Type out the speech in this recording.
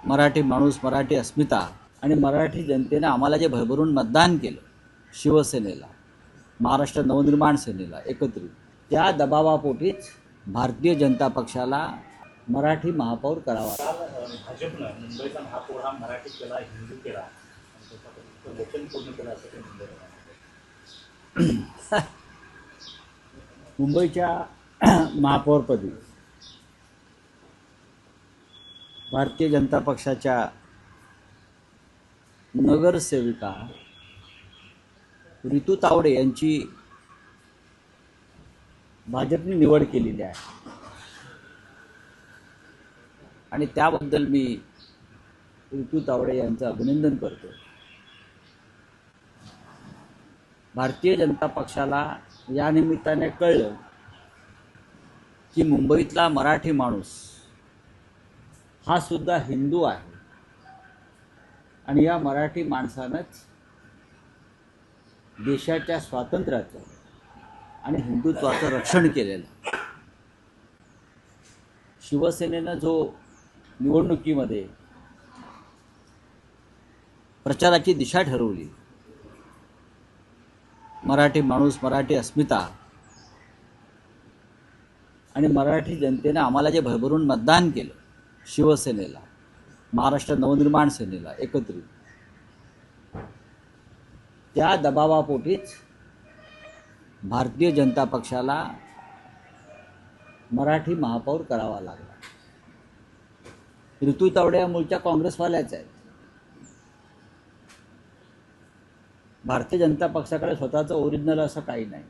मराठी माणूस, मराठी अस्मिता आणि मराठी जनतेने आम्हाला जे भरभरून मतदान केलं, शिवसेनेला, महाराष्ट्र नवनिर्माण सेनेला एकत्रित, त्या दबावापोटीच भारतीय जनता पक्षाला मराठी महापौर करावा. भाजपनं मुंबईचा महापौर हा मराठी केला, हिंदू केला, वचन पूर्ण केलं असं ते मुंबईला. मुंबईच्या महापौरपदी भारतीय जनता पक्षाच्या नगरसेविका रितू तावडे यांची भाजपने निवड केलेली आहे आणि त्याबद्दल मी रितू तावडे यांचं अभिनंदन करतो. भारतीय जनता पक्षाला या निमित्ताने कळलं की मुंबईतला मराठी माणूस हा सुद्धा हिंदू आहे आणि या मराठी माणसानंच देशाच्या स्वातंत्र्याचं आणि हिंदुत्वाचं रक्षण केलेलं. शिवसेनेनं जो निवडणुकीमध्ये प्रचाराची दिशा ठरवली, मराठी माणूस, मराठी अस्मिता आणि मराठी जनतेने आम्हाला जे भरभरून मतदान केलं, शिवसेनेला, महाराष्ट्र नवनिर्माण सेनेला एकत्रित, त्या दबावापोटीच भारतीय जनता पक्षाला मराठी महापौर करावा लागला. रितू तावडे या मूळच्या काँग्रेसवाल्याच आहेत. भारतीय जनता पक्षाकडे स्वतःचं ओरिजिनल असं काही नाही.